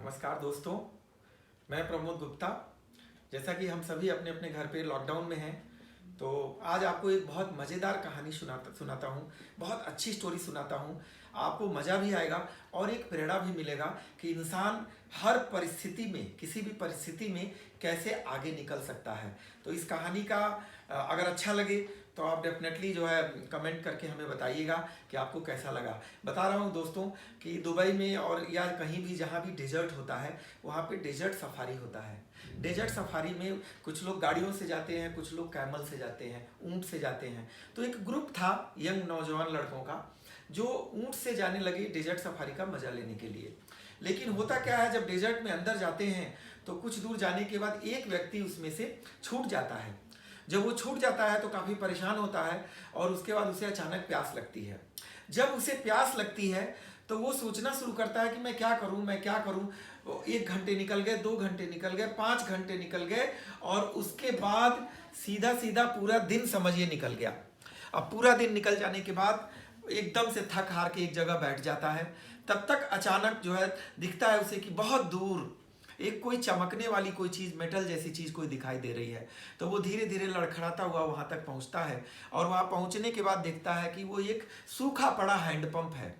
नमस्कार दोस्तों, मैं प्रमोद गुप्ता। जैसा कि हम सभी अपने अपने घर पे लॉकडाउन में हैं, तो आज आपको एक बहुत मज़ेदार कहानी सुनाता हूँ। बहुत अच्छी स्टोरी सुनाता हूँ। आपको मज़ा भी आएगा और एक प्रेरणा भी मिलेगा कि इंसान हर परिस्थिति में, किसी भी परिस्थिति में कैसे आगे निकल सकता है। तो इस कहानी का अगर अच्छा लगे तो आप डेफिनेटली जो है कमेंट करके हमें बताइएगा कि आपको कैसा लगा। बता रहा हूँ दोस्तों कि दुबई में और या कहीं भी जहाँ भी डेजर्ट होता है, वहाँ पे डेजर्ट सफारी होता है। डेजर्ट सफारी में कुछ लोग गाड़ियों से जाते हैं, कुछ लोग कैमल से जाते हैं, ऊँट से जाते हैं। तो एक ग्रुप था यंग नौजवान लड़कों का जो ऊँट से जाने लगे डेजर्ट सफारी का मजा लेने के लिए। लेकिन होता क्या है, जब डेजर्ट में अंदर जाते हैं तो कुछ दूर जाने के बाद एक व्यक्ति उसमें से छूट जाता है। जब वो छूट जाता है तो काफ़ी परेशान होता है और उसके बाद उसे अचानक प्यास लगती है। जब उसे प्यास लगती है तो वो सोचना शुरू करता है कि मैं क्या करूं, मैं क्या करूं। 1 घंटे निकल गए, 2 घंटे निकल गए, 5 घंटे निकल गए और उसके बाद सीधा सीधा पूरा दिन समझिए निकल गया। अब पूरा दिन निकल जाने के बाद एकदम से थक हार के एक जगह बैठ जाता है। तब तक अचानक जो है दिखता है उसे कि बहुत दूर एक कोई चमकने वाली कोई चीज़, मेटल जैसी चीज़ कोई दिखाई दे रही है। तो वो धीरे धीरे लड़खड़ाता हुआ वहाँ तक पहुँचता है और वहाँ पहुँचने के बाद देखता है कि वो एक सूखा पड़ा हैंडपंप है।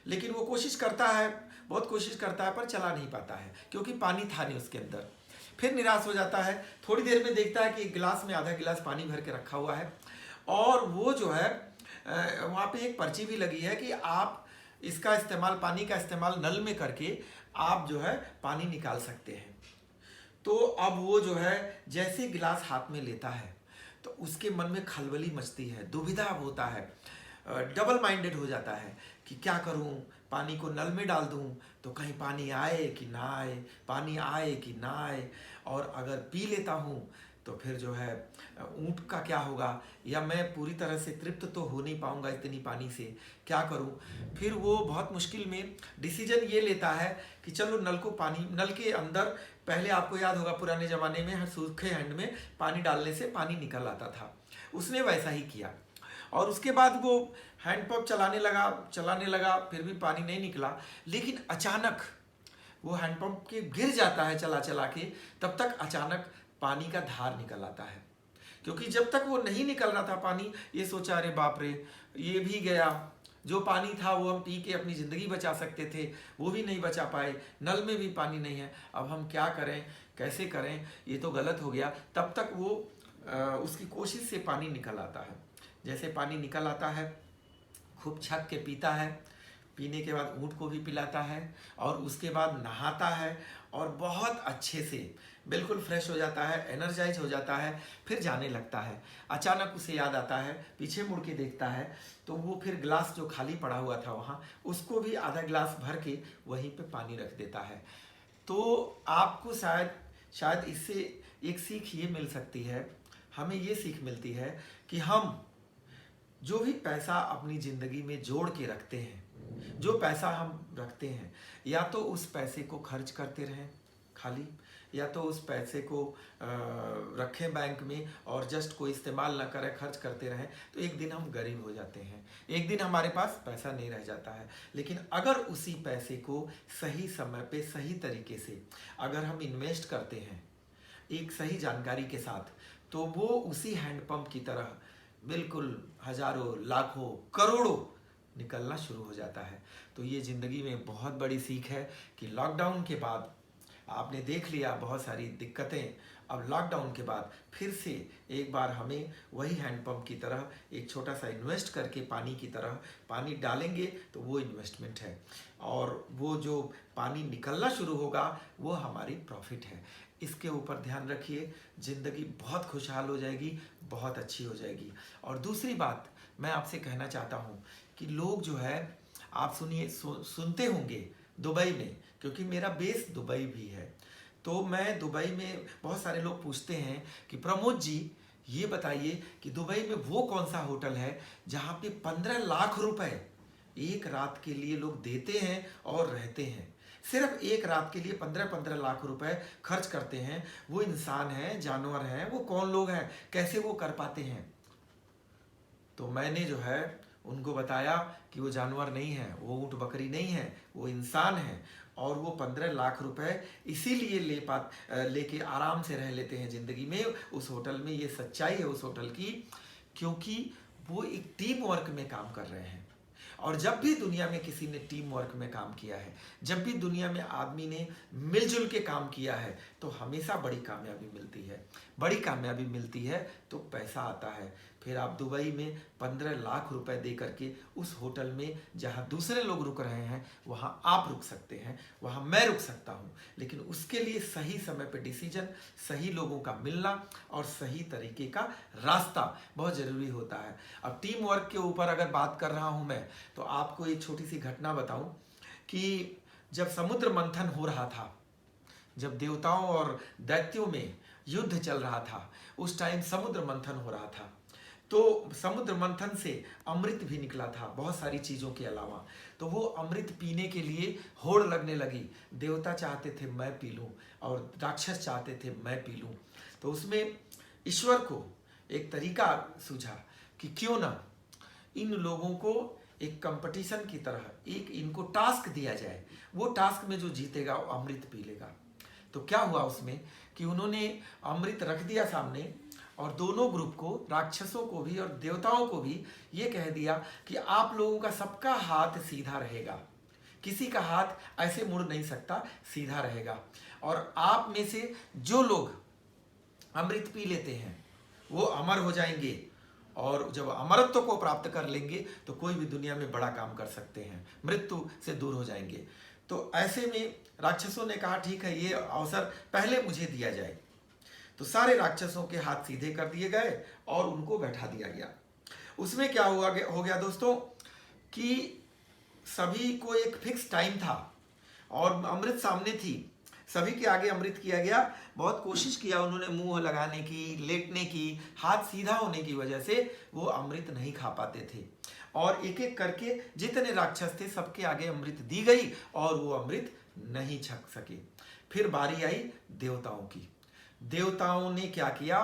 लेकिन वो कोशिश करता है, बहुत कोशिश करता है, पर चला नहीं पाता है क्योंकि पानी था नहीं उसके अंदर। फिर निराश हो जाता है। थोड़ी देर में देखता है कि एक गिलास में आधा गिलास पानी भर के रखा हुआ है और वो जो है वहाँ पे एक पर्ची भी लगी है कि आप इसका इस्तेमाल, पानी का इस्तेमाल नल में करके आप जो है पानी निकाल सकते हैं। तो अब वो जो है जैसे गिलास हाथ में लेता है तो उसके मन में खलबली मचती है, दुविधा होता है, डबल माइंडेड हो जाता है कि क्या करूं, पानी को नल में डाल दूं तो कहीं पानी आए कि ना आए, पानी आए कि ना आए, और अगर पी लेता हूं तो फिर जो है ऊँट का क्या होगा, या मैं पूरी तरह से तृप्त तो हो नहीं पाऊंगा इतनी पानी से, क्या करूं। फिर वो बहुत मुश्किल में डिसीजन ये लेता है कि चलो नल को, पानी नल के अंदर, पहले आपको याद होगा पुराने ज़माने में सूखे हैंड में पानी डालने से पानी निकल आता था, उसने वैसा ही किया और उसके बाद वो हैंडपंप चलाने लगा, फिर भी पानी नहीं निकला। लेकिन अचानक वो हैंडपंप के गिर जाता है चला चला के, तब तक अचानक पानी का धार निकल आता है। क्योंकि जब तक वो नहीं निकल रहा था पानी, ये सोचा अरे बाप रे, ये भी गया, जो पानी था वो हम पी के अपनी ज़िंदगी बचा सकते थे वो भी नहीं बचा पाए, नल में भी पानी नहीं है, अब हम क्या करें, कैसे करें, ये तो गलत हो गया। तब तक वो उसकी कोशिश से पानी निकल आता है। जैसे पानी निकल आता है, खूब छक के पीता है, पीने के बाद ऊँट को भी पिलाता है और उसके बाद नहाता है और बहुत अच्छे से बिल्कुल फ्रेश हो जाता है, एनर्जाइज हो जाता है, फिर जाने लगता है। अचानक उसे याद आता है, पीछे मुड़ के देखता है तो वो फिर गिलास जो खाली पड़ा हुआ था वहाँ, उसको भी आधा गिलास भर के वहीं पे पानी रख देता है। तो आपको शायद इससे एक सीख ये मिल सकती है, हमें ये सीख मिलती है कि हम जो भी पैसा अपनी ज़िंदगी में जोड़ के रखते हैं, जो पैसा हम रखते हैं, या तो उस पैसे को खर्च करते रहें खाली, या तो उस पैसे को रखें बैंक में और जस्ट कोई इस्तेमाल ना करें, खर्च करते रहें, तो एक दिन हम गरीब हो जाते हैं, एक दिन हमारे पास पैसा नहीं रह जाता है। लेकिन अगर उसी पैसे को सही समय पे सही तरीके से अगर हम इन्वेस्ट करते हैं एक सही जानकारी के साथ, तो वो उसी हैंडपंप की तरह बिल्कुल हजारों, लाखों, करोड़ों निकलना शुरू हो जाता है। तो ये ज़िंदगी में बहुत बड़ी सीख है कि लॉकडाउन के बाद आपने देख लिया बहुत सारी दिक्कतें, अब लॉकडाउन के बाद फिर से एक बार हमें वही हैंडपंप की तरह एक छोटा सा इन्वेस्ट करके पानी की तरह पानी डालेंगे तो वो इन्वेस्टमेंट है और वो जो पानी निकलना शुरू होगा वो हमारी प्रॉफिट है। इसके ऊपर ध्यान रखिए, ज़िंदगी बहुत खुशहाल हो जाएगी, बहुत अच्छी हो जाएगी। और दूसरी बात मैं आपसे कहना चाहता हूँ कि लोग जो है, आप सुनते होंगे दुबई में, क्योंकि मेरा बेस दुबई भी है, तो मैं दुबई में बहुत सारे लोग पूछते हैं कि प्रमोद जी ये बताइए कि दुबई में वो कौन सा होटल है जहाँ पे 15 लाख रुपए एक रात के लिए लोग देते हैं और रहते हैं। सिर्फ एक रात के लिए 15-15 लाख रुपए खर्च करते हैं। वो इंसान हैं, जानवर हैं, वो कौन लोग हैं, कैसे वो कर पाते हैं। तो मैंने जो है उनको बताया कि वो जानवर नहीं है, वो ऊँट बकरी नहीं है, वो इंसान है। और वो 15 लाख रुपए इसीलिए लेके आराम से रह लेते हैं ज़िंदगी में उस होटल में। ये सच्चाई है उस होटल की, क्योंकि वो एक टीम वर्क में काम कर रहे हैं। और जब भी दुनिया में किसी ने टीम वर्क में काम किया है, जब भी दुनिया में आदमी ने मिलजुल के काम किया है, तो हमेशा बड़ी कामयाबी मिलती है। बड़ी कामयाबी मिलती है तो पैसा आता है। फिर आप दुबई में 15 लाख रुपए दे करके उस होटल में जहां दूसरे लोग रुक रहे हैं वहां आप रुक सकते हैं, वहां मैं रुक सकता हूं। लेकिन उसके लिए सही समय पे डिसीजन, सही लोगों का मिलना और सही तरीके का रास्ता बहुत ज़रूरी होता है। अब टीम वर्क के ऊपर अगर बात कर रहा हूं मैं, तो आपको एक छोटी सी घटना बताऊं कि जब समुद्र मंथन हो रहा था, जब देवताओं और दैत्यों में युद्ध चल रहा था, उस टाइम समुद्र मंथन हो रहा था। तो समुद्र मंथन से अमृत भी निकला था बहुत सारी चीज़ों के अलावा। तो वो अमृत पीने के लिए होड़ लगने लगी। देवता चाहते थे मैं पी लूँ और राक्षस चाहते थे मैं पी लूँ। तो उसमें ईश्वर को एक तरीका सूझा कि क्यों ना इन लोगों को एक कंपटीशन की तरह एक इनको टास्क दिया जाए। वो टास्क में जो जीतेगा वो अमृत पी लेगा। तो क्या हुआ उसमें कि उन्होंने अमृत रख दिया सामने और दोनों ग्रुप को, राक्षसों को भी और देवताओं को भी, ये कह दिया कि आप लोगों का सबका हाथ सीधा रहेगा, किसी का हाथ ऐसे मुड़ नहीं सकता, सीधा रहेगा। और आप में से जो लोग अमृत पी लेते हैं वो अमर हो जाएंगे, और जब अमरत्व को प्राप्त कर लेंगे तो कोई भी दुनिया में बड़ा काम कर सकते हैं, मृत्यु से दूर हो जाएंगे। तो ऐसे में राक्षसों ने कहा ठीक है, ये अवसर पहले मुझे दिया जाए। तो सारे राक्षसों के हाथ सीधे कर दिए गए और उनको बैठा दिया गया। उसमें क्या हो गया दोस्तों कि सभी को एक फिक्स टाइम था और अमृत सामने थी, सभी के आगे अमृत किया गया। बहुत कोशिश किया उन्होंने मुंह लगाने की, लेटने की, हाथ सीधा होने की वजह से वो अमृत नहीं खा पाते थे। और एक एक करके जितने राक्षस थे सबके आगे अमृत दी गई और वो अमृत नहीं छक सके। फिर बारी आई देवताओं की। देवताओं ने क्या किया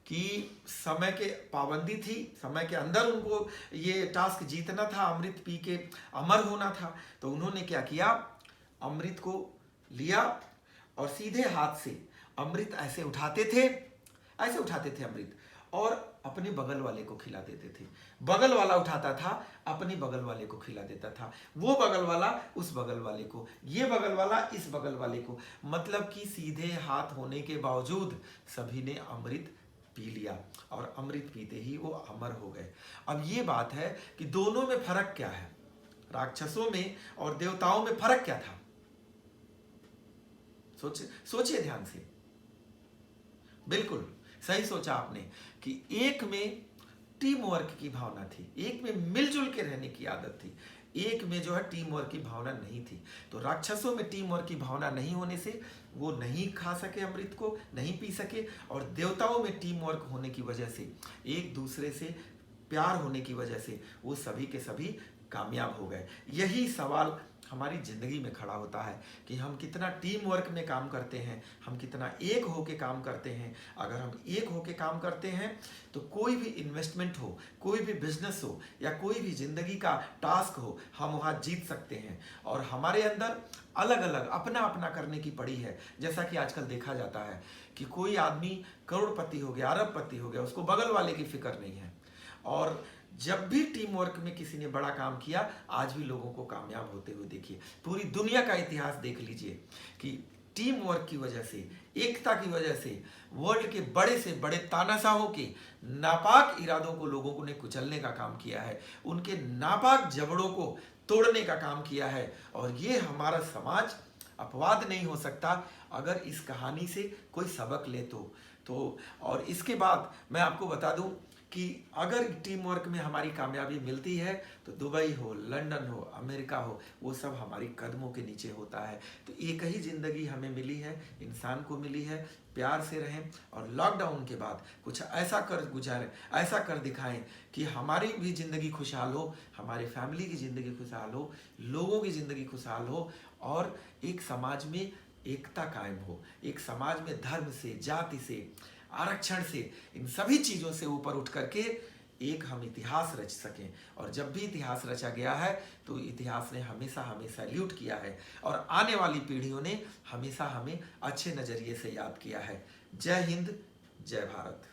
कि समय के पाबंदी थी, समय के अंदर उनको ये टास्क जीतना था, अमृत पी के अमर होना था। तो उन्होंने क्या किया, अमृत को लिया और सीधे हाथ से अमृत ऐसे उठाते थे अमृत, और अपने बगल वाले को खिला देते थे। बगल वाला उठाता था, अपने बगल वाले को खिला देता था, वो बगल वाला उस बगल वाले को, ये बगल वाला इस बगल वाले को। मतलब कि सीधे हाथ होने के बावजूद सभी ने अमृत पी लिया और अमृत पीते ही वो अमर हो गए। अब ये बात है कि दोनों में फर्क क्या है, राक्षसों में और देवताओं में फर्क क्या था? सोचिए ध्यान से। बिल्कुल सही सोचा आपने कि एक में टीम वर्क की भावना थी, एक में मिलजुल के रहने की आदत थी, एक में जो है टीम वर्क की भावना नहीं थी। तो राक्षसों में टीम वर्क की भावना नहीं होने से वो नहीं खा सके अमृत को, नहीं पी सके, और देवताओं में टीम वर्क होने की वजह से, एक दूसरे से प्यार होने की वजह से वो सभी के सभी कामयाब हो गए। यही सवाल हमारी ज़िंदगी में खड़ा होता है कि हम कितना टीम वर्क में काम करते हैं, हम कितना एक होके काम करते हैं। अगर हम एक होके काम करते हैं तो कोई भी इन्वेस्टमेंट हो, कोई भी बिजनेस हो या कोई भी ज़िंदगी का टास्क हो, हम वहाँ जीत सकते हैं। और हमारे अंदर अलग अलग अपना अपना करने की पड़ी है। जैसा कि आजकल देखा जाता है कि कोई आदमी करोड़पति हो गया, अरबपति हो गया, उसको बगल वाले की फिक्र नहीं है। और जब भी टीम वर्क में किसी ने बड़ा काम किया, आज भी लोगों को कामयाब होते हुए देखिए। पूरी दुनिया का इतिहास देख लीजिए कि टीम वर्क की वजह से, एकता की वजह से वर्ल्ड के बड़े से बड़े तानाशाहों के नापाक इरादों को लोगों ने कुचलने का काम किया है, उनके नापाक जबड़ों को तोड़ने का काम किया है। और ये हमारा समाज अपवाद नहीं हो सकता अगर इस कहानी से कोई सबक ले तो। और इसके बाद मैं आपको बता दूं कि अगर टीम वर्क में हमारी कामयाबी मिलती है तो दुबई हो, लंदन हो, अमेरिका हो, वो सब हमारी कदमों के नीचे होता है। तो एक ही ज़िंदगी हमें मिली है, इंसान को मिली है, प्यार से रहें और लॉकडाउन के बाद कुछ ऐसा कर गुजारें, ऐसा कर दिखाएं कि हमारी भी ज़िंदगी खुशहाल हो, हमारे फैमिली की ज़िंदगी खुशहाल हो, लोगों की ज़िंदगी खुशहाल हो, और एक समाज में एकता कायम हो, एक समाज में धर्म से, जाति से, आरक्षण से, इन सभी चीज़ों से ऊपर उठ करके एक हम इतिहास रच सकें। और जब भी इतिहास रचा गया है तो इतिहास ने हमेशा हमें सैल्यूट किया है और आने वाली पीढ़ियों ने हमेशा हमें अच्छे नज़रिए से याद किया है। जय हिंद, जय भारत।